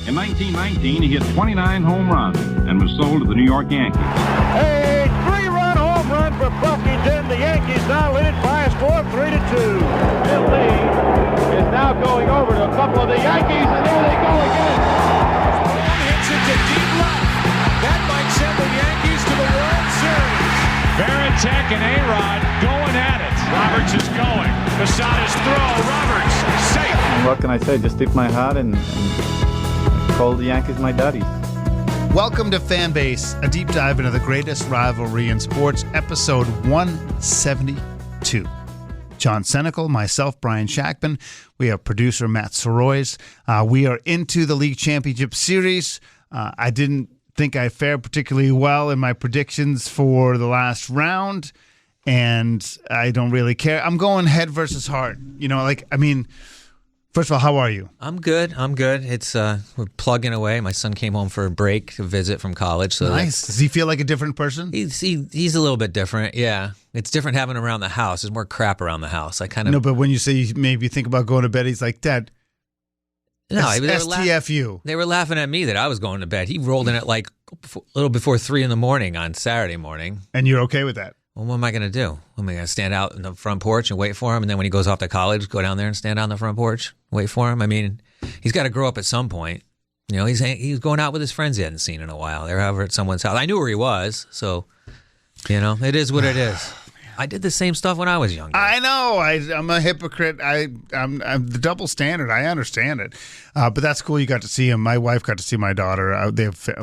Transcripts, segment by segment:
In 1919, he hit 29 home runs and was sold to the New York Yankees. A three-run home run for Buffington. The Yankees now lead it by a score of 3-2. Bill Lee is now going over to a couple of the Yankees, and there they go again. One hits it to deep left. That might send the Yankees to the World Series. Varitek and A-Rod going at it. Roberts is going. Posada's throw. Roberts safe. And what can I say? Just tip my hat and call the Yankees my daddies. Welcome to Fanbase, a deep dive into the greatest rivalry in sports, episode 172. John Senecal, myself, Brian Shackman. We have producer Matt Soroyes. We are into the League Championship Series. I didn't think I fared particularly well in my predictions for the last round, and I don't really care. I'm going head versus heart. First of all, how are you? I'm good. It's we're plugging away. My son came home for a break to visit from college. So nice. Does he feel like a different person? He's a little bit different. Yeah, it's different having him around the house. There's more crap around the house. No, but when you say you maybe think about going to bed, he's like, Dad. No, STFU. They were laughing at me that I was going to bed. He rolled in at like a little before 3 a.m. on Saturday morning. And you're okay with that? Well, what am I going to do? Am I going to stand out in the front porch and wait for him? And then when he goes off to college, go down there and stand out on the front porch, wait for him? I mean, he's got to grow up at some point. You know, he's going out with his friends he hadn't seen in a while. They're over at someone's house. I knew where he was, so, it is what it is. I did the same stuff when I was younger. I know. I'm a hypocrite. I'm the double standard. I understand it. But that's cool. You got to see him. My wife got to see my daughter.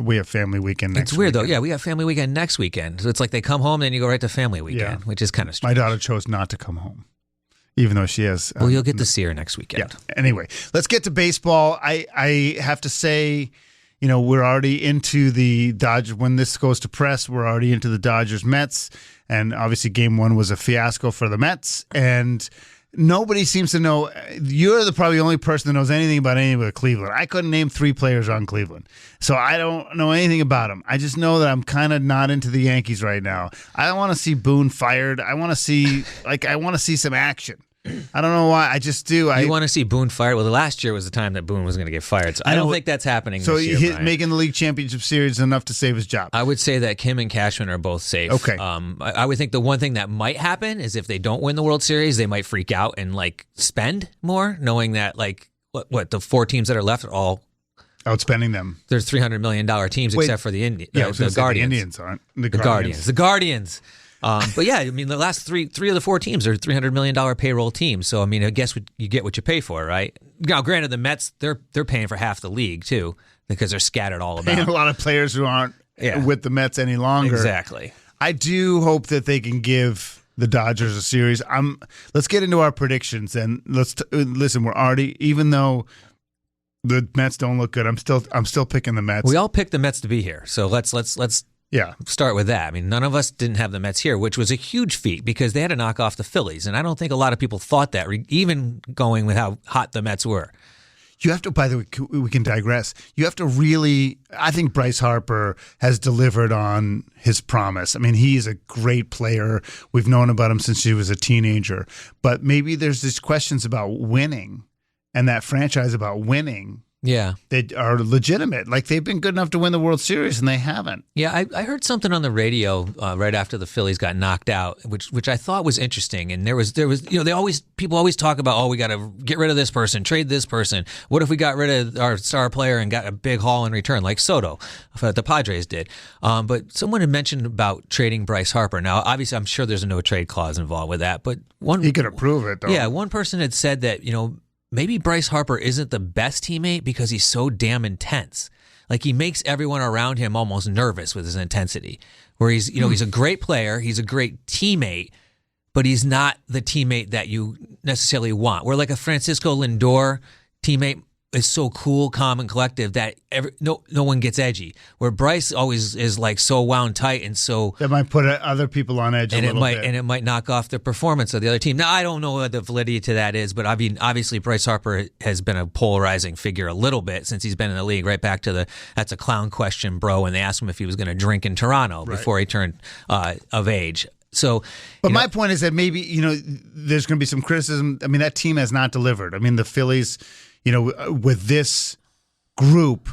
We have family weekend next weekend. It's weird, though. Yeah, we have family weekend next weekend. So it's like they come home, then you go right to family weekend, which is kind of strange. My daughter chose not to come home, even though she has. Well, you'll get to see her next weekend. Yeah. Anyway, let's get to baseball. I have to say, we're already into the Dodgers. When this goes to press, we're already into the Dodgers-Mets. And obviously game one was a fiasco for the Mets. And nobody seems to know. You're probably the only person that knows anything about anything with Cleveland. I couldn't name 3 players on Cleveland. So I don't know anything about them. I just know that I'm kind of not into the Yankees right now. I don't want to see Boone fired. I want to see some action. I don't know why. I just do. You want to see Boone fired? Well, the last year was the time that Boone was going to get fired. So I don't think that's happening this year. So making the League Championship Series enough to save his job. I would say that Kim and Cashman are both safe. Okay. I would think the one thing that might happen is if they don't win the World Series, they might freak out and spend more, knowing that what the 4 teams that are left are all outspending them. There's $300 million teams except for the Indians. Yeah, the Guardians. The Indians aren't. The Guardians. But yeah, I mean, the last three of the 4 teams are $300 million payroll teams. So I mean, I guess you get what you pay for, right? Now, granted, the Mets they're paying for half the league too because they're scattered all about. And a lot of players who aren't with the Mets any longer. Exactly. I do hope that they can give the Dodgers a series. Let's get into our predictions and listen. We're already, even though the Mets don't look good, I'm still picking the Mets. We all picked the Mets to be here, so let's. Yeah. Start with that. I mean, none of us didn't have the Mets here, which was a huge feat because they had to knock off the Phillies. And I don't think a lot of people thought that, even going with how hot the Mets were. You have to, by the way, we can digress. You have to really, I think Bryce Harper has delivered on his promise. I mean, he's a great player. We've known about him since he was a teenager. But maybe there's these questions about winning and that franchise about winning. Yeah. That are legitimate. Like, they've been good enough to win the World Series, and they haven't. Yeah, I heard something on the radio right after the Phillies got knocked out, which I thought was interesting. And there was people always talk about, we got to get rid of this person, trade this person. What if we got rid of our star player and got a big haul in return, like Soto, the Padres did? But someone had mentioned about trading Bryce Harper. Now, obviously, I'm sure there's a no trade clause involved with that, but he could approve it, though. Yeah, one person had said that maybe Bryce Harper isn't the best teammate because he's so damn intense. Like, he makes everyone around him almost nervous with his intensity. Where he's a great player, he's a great teammate, but he's not the teammate that you necessarily want. Where like a Francisco Lindor teammate is so cool, calm, and collective that no one gets edgy. Where Bryce always is like so wound tight and so that might put other people on edge a little bit. And it might knock off the performance of the other team. Now, I don't know what the validity to that is, but I mean, obviously Bryce Harper has been a polarizing figure a little bit since he's been in the league. Right back to that's a clown question, bro. And they asked him if he was going to drink in Toronto before he turned of age. So, but my point is that maybe there's going to be some criticism. I mean, that team has not delivered. I mean, the Phillies. With this group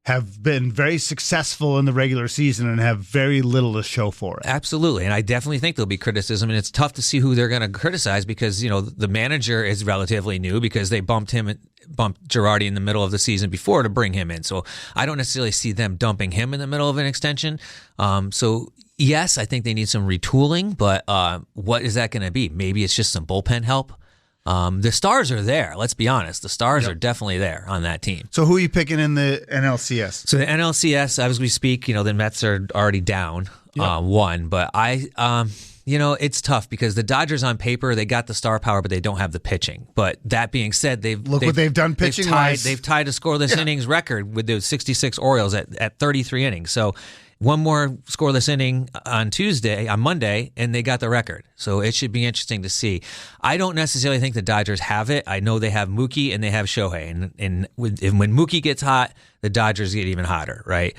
have been very successful in the regular season and have very little to show for it. Absolutely. And I definitely think there'll be criticism, and it's tough to see who they're going to criticize because, the manager is relatively new because they bumped Girardi in the middle of the season before to bring him in. So I don't necessarily see them dumping him in the middle of an extension. So yes, I think they need some retooling, but what is that going to be? Maybe it's just some bullpen help. The stars are there. Let's be honest. The stars are definitely there on that team. So who are you picking in the NLCS? So the NLCS, as we speak, the Mets are already down 1. But it's tough because the Dodgers on paper, they got the star power, but they don't have the pitching. But that being said, what they've done pitching-wise. They've tied a scoreless innings record with the 66 Orioles at 33 innings. So one more scoreless inning on Monday, and they got the record. So it should be interesting to see. I don't necessarily think the Dodgers have it. I know they have Mookie and they have Shohei. And when Mookie gets hot, the Dodgers get even hotter, right?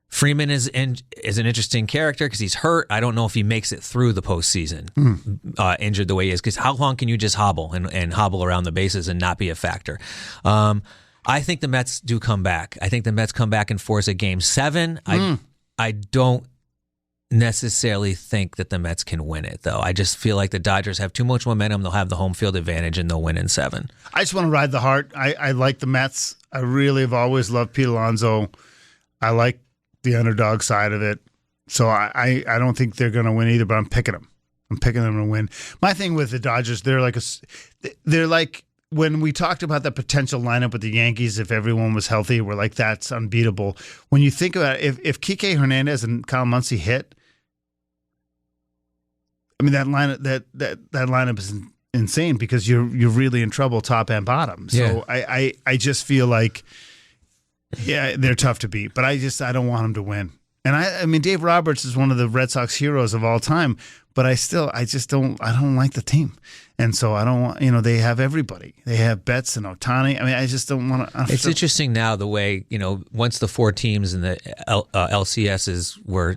Freeman is an interesting character because he's hurt. I don't know if he makes it through the postseason injured the way he is, because how long can you just hobble and hobble around the bases and not be a factor? I think the Mets do come back. I think the Mets come back and force a Game 7. I don't necessarily think that the Mets can win it, though. I just feel like the Dodgers have too much momentum. They'll have the home field advantage, and they'll win in 7. I just want to ride the heart. I like the Mets. I really have always loved Pete Alonso. I like the underdog side of it. So I don't think they're going to win either, but I'm picking them. I'm picking them to win. My thing with the Dodgers, they're like when we talked about the potential lineup with the Yankees, if everyone was healthy, we're like, that's unbeatable. When you think about it, if Kike Hernandez and Kyle Muncy hit, I mean, that lineup is insane because you're really in trouble top and bottom. So yeah. I just feel like, they're tough to beat, but I don't want them to win. And I mean, Dave Roberts is one of the Red Sox heroes of all time, but I don't like the team. And so I don't want, they have everybody. They have Betts and Ohtani. I mean, I just don't want to. It's interesting now the way, once the 4 teams in the LCSs were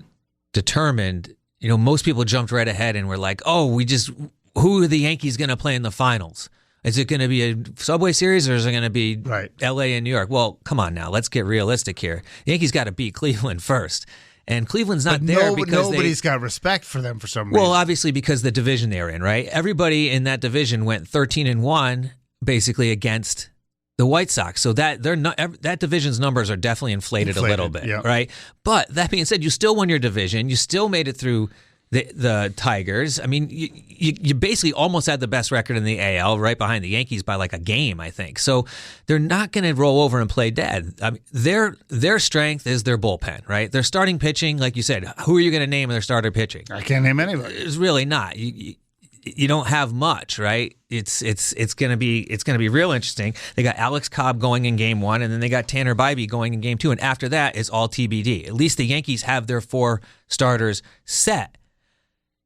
determined, most people jumped right ahead and were like, who are the Yankees going to play in the finals? Is it going to be a Subway Series or is it going to be L.A. and New York? Well, come on now. Let's get realistic here. The Yankees got to beat Cleveland first. And Cleveland's not there because nobody's got respect for them for some reason. Well, obviously because the division they're in, right? Everybody in that division went 13-1 basically against the White Sox. So that that division's numbers are definitely inflated a little bit, right? But that being said, you still won your division. You still made it through the Tigers. I mean, you basically almost had the best record in the AL, right behind the Yankees by like a game, I think. So they're not going to roll over and play dead. I mean, their strength is their bullpen, right? Their starting pitching, like you said, who are you going to name in their starter pitching? I can't name anybody. It's really not. You don't have much, right? It's gonna be real interesting. They got Alex Cobb going in Game 1, and then they got Tanner Bybee going in Game 2, and after that is all TBD. At least the Yankees have their 4 starters set.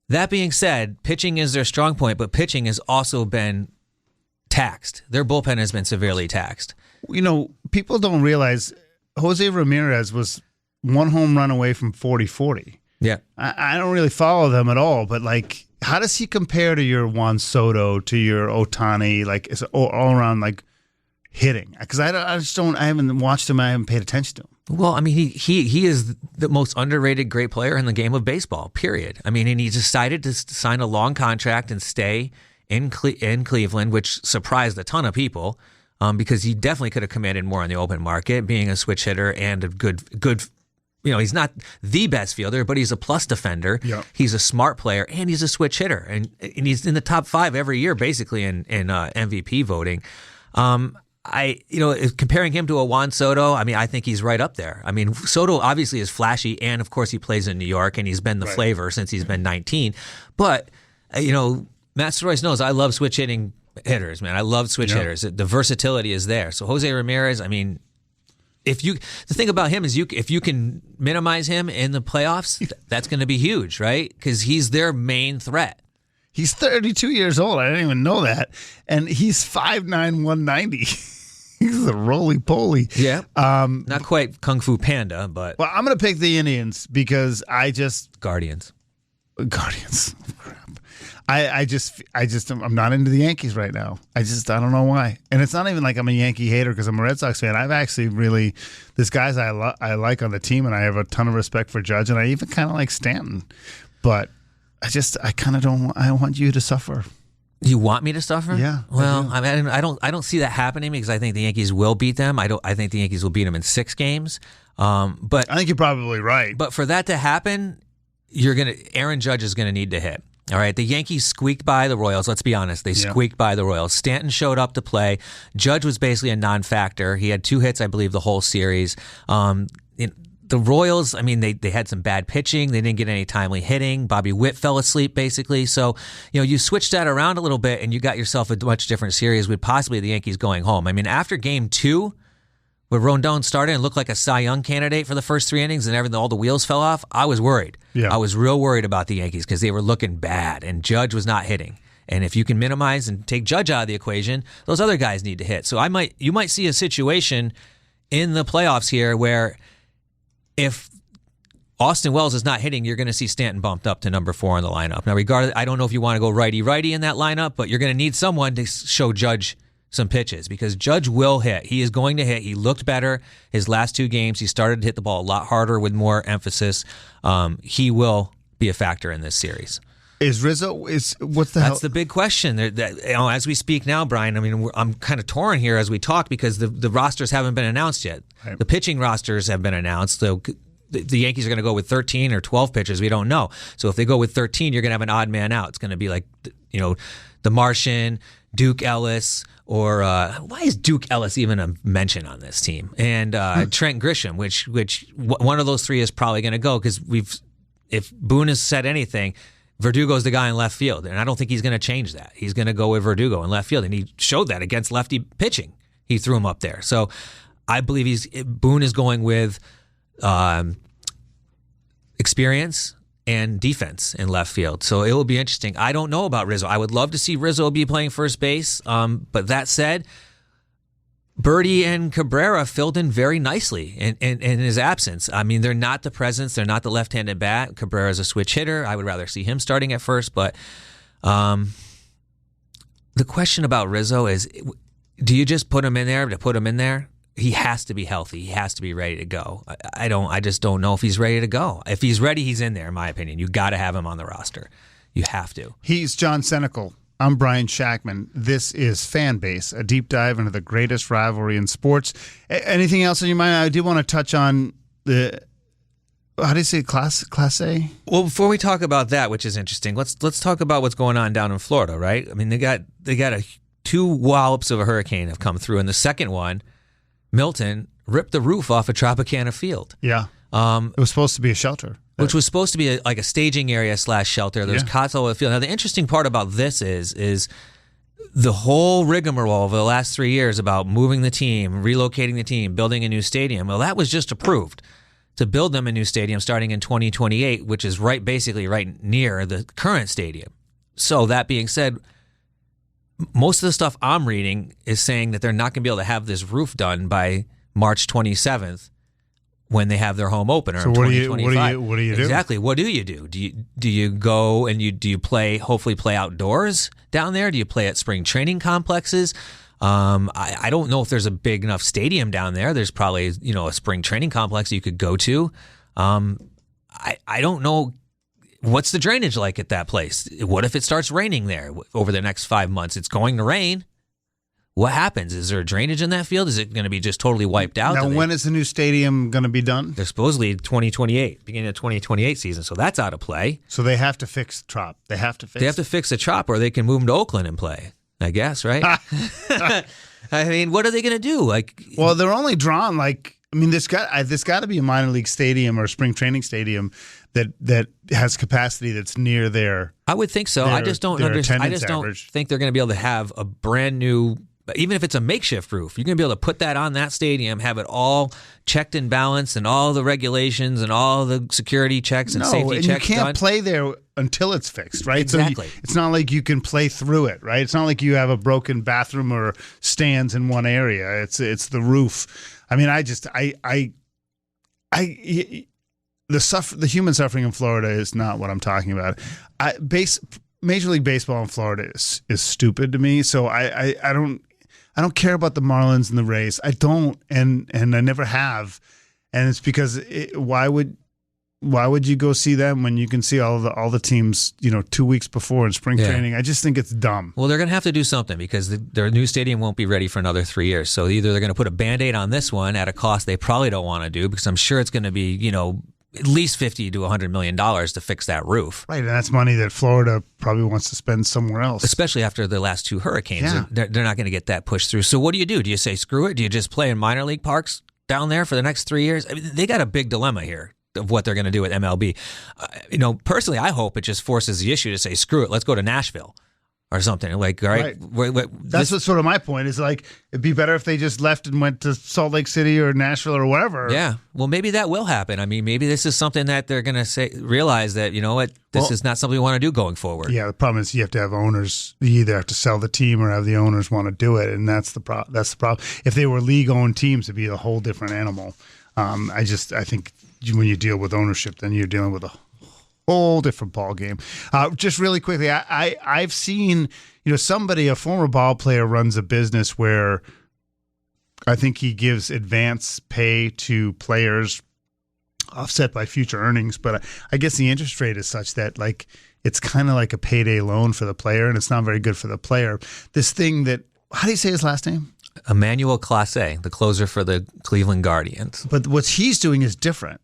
That being said, pitching is their strong point, but pitching has also been taxed. Their bullpen has been severely taxed. People don't realize Jose Ramirez was 1 home run away from 40-40. Yeah. I don't really follow them at all, but like, how does he compare to your Juan Soto, to your Ohtani, like it's all around like hitting? Because I haven't watched him. I haven't paid attention to him. Well, I mean, he is the most underrated great player in the game of baseball, period. I mean, and he decided to sign a long contract and stay in Cleveland, which surprised a ton of people because he definitely could have commanded more on the open market, being a switch hitter and a good. He's not the best fielder, but he's a plus defender. Yep. He's a smart player, and he's a switch hitter, and he's in the top 5 every year, basically in MVP voting. Comparing him to a Juan Soto, I mean, I think he's right up there. I mean, Soto obviously is flashy, and of course he plays in New York, and he's been the flavor since he's been 19. But, Matt Soroyce knows I love switch hitting hitters, man. I love switch hitters. The versatility is there. So Jose Ramirez, I mean, the thing about him is if you can minimize him in the playoffs, that's going to be huge, right? Because he's their main threat. He's 32 years old. I didn't even know that. And he's 5'9", 190. He's a roly-poly. Yeah. Not quite Kung Fu Panda, but... Well, I'm going to pick the Indians because Guardians. Guardians. Crap. I'm not into the Yankees right now. I don't know why. And it's not even like I'm a Yankee hater because I'm a Red Sox fan. I've actually really, there's guys I like on the team, and I have a ton of respect for Judge, and I even kind of like Stanton. But I kind of don't. I want you to suffer. You want me to suffer? Yeah. Well, I don't see that happening because I think the Yankees will beat them. I think the Yankees will beat them in 6 games. But I think you're probably right. But for that to happen, Aaron Judge is gonna need to hit. All right, the Yankees squeaked by the Royals. Let's be honest. They squeaked by the Royals. Stanton showed up to play. Judge was basically a non-factor. He had 2 hits, I believe, the whole series. The Royals, I mean, they had some bad pitching. They didn't get any timely hitting. Bobby Witt fell asleep, basically. So, you switched that around a little bit, and you got yourself a much different series with possibly the Yankees going home. I mean, after Game 2, where Rondon started and looked like a Cy Young candidate for the first 3 innings and everything, all the wheels fell off, I was worried. Yeah. I was real worried about the Yankees because they were looking bad, and Judge was not hitting. And if you can minimize and take Judge out of the equation, those other guys need to hit. So you might see a situation in the playoffs here where if Austin Wells is not hitting, you're going to see Stanton bumped up to number 4 in the lineup. Now, regardless, I don't know if you want to go righty-righty in that lineup, but you're going to need someone to show Judge some pitches because Judge will hit. He is going to hit. He looked better his last 2 games. He started to hit the ball a lot harder with more emphasis. He will be a factor in this series. Is Rizzo? What's the hell? That's the big question. As we speak now, Brian, I mean, I'm kind of torn here as we talk because the rosters haven't been announced yet. Right. The pitching rosters have been announced. The Yankees are going to go with 13 or 12 pitchers. We don't know. So if they go with 13, you're going to have an odd man out. It's going to be like, the Martian, Duke Ellis, or why is Duke Ellis even a mention on this team? And Trent Grisham, which one of those 3 is probably going to go because if Boone has said anything, Verdugo's the guy in left field, and I don't think he's going to change that. He's going to go with Verdugo in left field, and he showed that against lefty pitching. He threw him up there. So I believe Boone is going with experience and defense in left field. So it will be interesting. I don't know about Rizzo. I would love to see Rizzo be playing first base. But that said, Birdie and Cabrera filled in very nicely in his absence. I mean, they're not the presence. They're not the left-handed bat. Cabrera's a switch hitter. I would rather see him starting at first. But the question about Rizzo is, do you just put him in there to put him in there? He has to be healthy. He has to be ready to go. I just don't know if he's ready to go. If he's ready, he's in there, in my opinion. You got to have him on the roster. You have to. He's John Senecal. I'm Brian Shackman. This is Fan Base, a deep dive into the greatest rivalry in sports. Anything else on your mind? I do want to touch on the, how do you say, Class A? Well, before we talk about that, which is interesting, let's talk about what's going on down in Florida, right? I mean, they got 2 wallops of a hurricane have come through, and the second one, Milton, ripped the roof off of Tropicana Field. Yeah. It was supposed to be a shelter. Which was supposed to be like a staging area / shelter. There's cots all over the field. Now, the interesting part about this is the whole rigmarole over the last 3 years about moving the team, relocating the team, building a new stadium. Well, that was just approved to build them a new stadium starting in 2028, which is basically right near the current stadium. So that being said, most of the stuff I'm reading is saying that they're not going to be able to have this roof done by March 27th when they have their home opener in 2025. What do you do? Exactly. What do you do? Do you go and do you hopefully play outdoors down there? Do you play at spring training complexes? I don't know if there's a big enough stadium down there. There's probably, a spring training complex you could go to. I don't know. What's the drainage like at that place? What if it starts raining there over the next 5 months? It's going to rain. What happens? Is there drainage in that field? Is it going to be just totally wiped out? Now, when is the new stadium going to be done? They're supposedly 2028, beginning of 2028 season. So that's out of play. So they have to fix Trop. They have to fix the Trop, or they can move them to Oakland and play, I guess, right? I mean, what are they going to do? Well, they're only drawn this got to be a minor league stadium or a spring training stadium that has capacity that's near their. I would think so. I just don't understand. I just don't think they're going to be able to have a brand new. Even if it's a makeshift roof, you're going to be able to put that on that stadium, have it all checked and balanced, and all the regulations and all the security checks and safety checks you can't done. Play there until it's fixed, right? Exactly. So it's not like you can play through it, right? It's not like you have a broken bathroom or stands in one area. It's the roof. I mean, the human suffering in Florida is not what I'm talking about. Major League Baseball in Florida is stupid to me. So I don't care about the Marlins and the Rays. I don't, and I never have. And it's because why would you go see them when you can see all the teams 2 weeks before in spring training? I just think it's dumb. Well, they're going to have to do something because their new stadium won't be ready for another 3 years. So either they're going to put a Band-Aid on this one at a cost they probably don't want to do, because I'm sure it's going to be at least $50 to $100 million to fix that roof. Right, and that's money that Florida probably wants to spend somewhere else. Especially after the last 2 hurricanes. Yeah. They're not going to get that pushed through. So what do? Do you say screw it? Do you just play in minor league parks down there for the next 3 years? I mean, they got a big dilemma here of what they're going to do with MLB. Personally, I hope it just forces the issue to say screw it. Let's go to Nashville or something. Like, all right. That's what sort of my point is. Like, it'd be better if they just left and went to Salt Lake City or Nashville or whatever. Yeah. Well, maybe that will happen. I mean, maybe this is something that they're going to realize that, this is not something we want to do going forward. Yeah. The problem is you have to have owners. You either have to sell the team or have the owners want to do it. And that's the problem. If they were league-owned teams, it'd be a whole different animal. I think when you deal with ownership, then you're dealing with a whole different ball game. Just really quickly, I've seen a former ball player runs a business where I think he gives advance pay to players offset by future earnings, but I guess the interest rate is such that like it's kind of like a payday loan for the player, and it's not very good for the player. This thing that, how do you say his last name? Emmanuel Clase, the closer for the Cleveland Guardians. But what he's doing is different.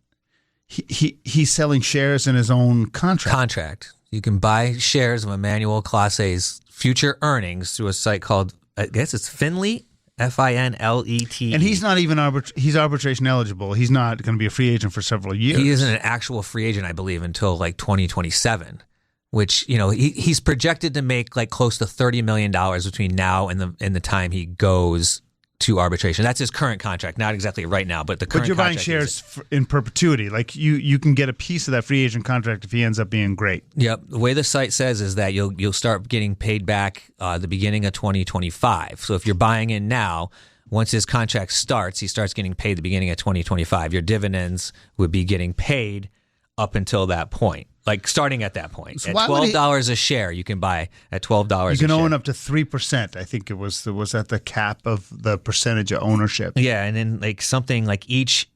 He's selling shares in his own contract. You can buy shares of Emmanuel Clase's future earnings through a site called, I guess it's Finlete, Finlete. And he's not even he's arbitration eligible. He's not going to be a free agent for several years. He isn't an actual free agent, I believe, until like 2027. Which, he's projected to make like close to $30 million between now and the time he goes to arbitration. That's his current contract, not exactly right now, but the current contract. But you're buying shares in perpetuity. Like you can get a piece of that free agent contract if he ends up being great. Yep. The way the site says is that you'll start getting paid back the beginning of 2025. So if you're buying in now, once his contract starts, he starts getting paid the beginning of 2025. Your dividends would be getting paid up until that point. Like starting at that point. So at $12 a share, you can buy at $12 a share. You can own up to 3%. I think it was at the cap of the percentage of ownership. Yeah, and then like something like each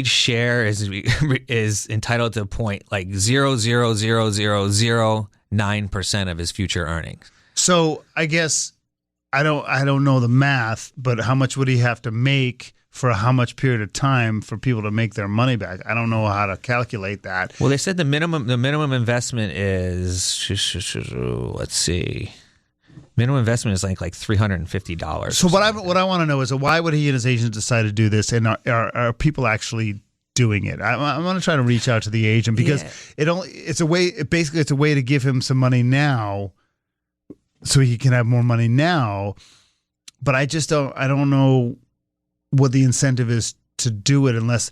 share is entitled to point like 0.00009% of his future earnings. So I guess I don't know the math, but how much would he have to make for how much period of time for people to make their money back? I don't know how to calculate that. Well, they said the minimum investment is, let's see, minimum investment is like $350. So what I want to know is why would he and his agent decide to do this, and are people actually doing it? I'm going to try to reach out to the agent because it's a way to give him some money now, so he can have more money now. But I don't know what the incentive is to do it unless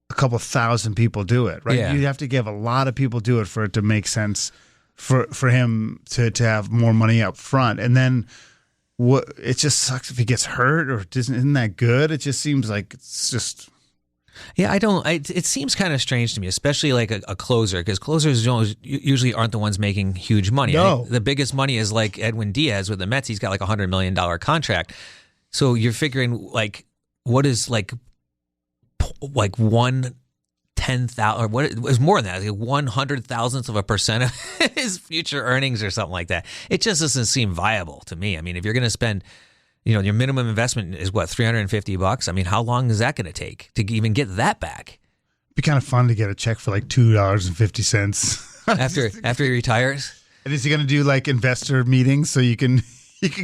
a couple thousand people do it, right? Yeah. You'd have to give a lot of people do it for it to make sense for him to have more money up front. And then it just sucks if he gets hurt or isn't that good. It just seems like it's just... Yeah, it seems kind of strange to me, especially like a closer, because closers usually aren't the ones making huge money. No. I think the biggest money is like Edwin Diaz with the Mets. He's got like $100 million contract. So you're figuring like, what is like 1/10,000 or what? It was more than that, like 100,000% of his future earnings or something like that. It just doesn't seem viable to me. I mean, if you're going to spend, your minimum investment is what, $350? I mean, how long is that going to take to even get that back? It'd be kind of fun to get a check for like $2.50 after he retires. And is he going to do like investor meetings so you can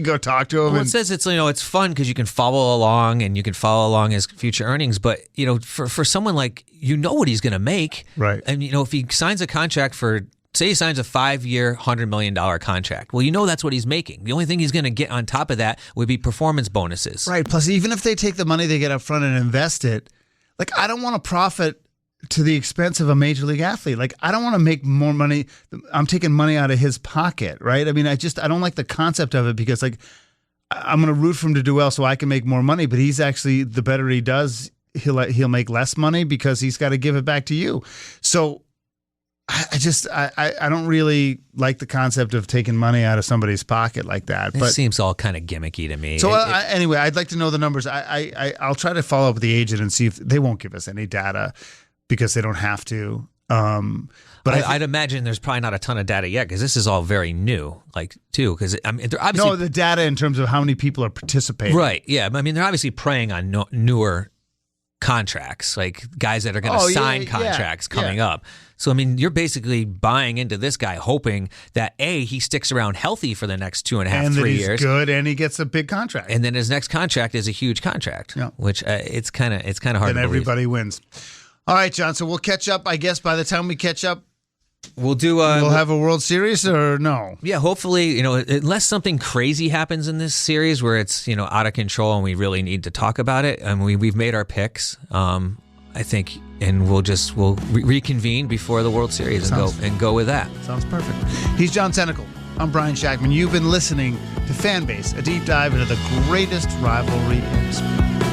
go talk to him? Well, it says it's fun because you can follow along and you can follow along his future earnings. But for someone like what he's going to make, right? And if he signs a contract for, say, he signs a 5-year, $100 million contract. Well, that's what he's making. The only thing he's going to get on top of that would be performance bonuses, right? Plus, even if they take the money they get up front and invest it, like I don't want to profit to the expense of a major league athlete. Like I don't want to make more money. I'm taking money out of his pocket, right? I mean, I don't like the concept of it because like I'm going to root for him to do well so I can make more money. But he's actually, the better he does, he'll make less money because he's got to give it back to you. So I don't really like the concept of taking money out of somebody's pocket like that. It seems all kind of gimmicky to me. So anyway, I'd like to know the numbers. I'll try to follow up with the agent and see if they won't give us any data because they don't have to. But I'd imagine there's probably not a ton of data yet because this is all very new, too. Because I mean, they're obviously the data in terms of how many people are participating. Right? Yeah, I mean, they're obviously preying on newer contracts, like guys that are going to sign contracts coming up. So I mean, you're basically buying into this guy, hoping that he sticks around healthy for the next 2.5, 3 years, good, and he gets a big contract, and then his next contract is a huge contract, which it's kind of hard. And everybody wins. All right, John. So we'll catch up. I guess by the time we catch up, we'll have a World Series or no? Yeah, hopefully, unless something crazy happens in this series where it's out of control and we really need to talk about it. And we've made our picks, I think, and we'll reconvene before the World Series and go with that. Sounds perfect. He's John Senecal. I'm Brian Shackman. You've been listening to Fanbase, a deep dive into the greatest rivalry in sports.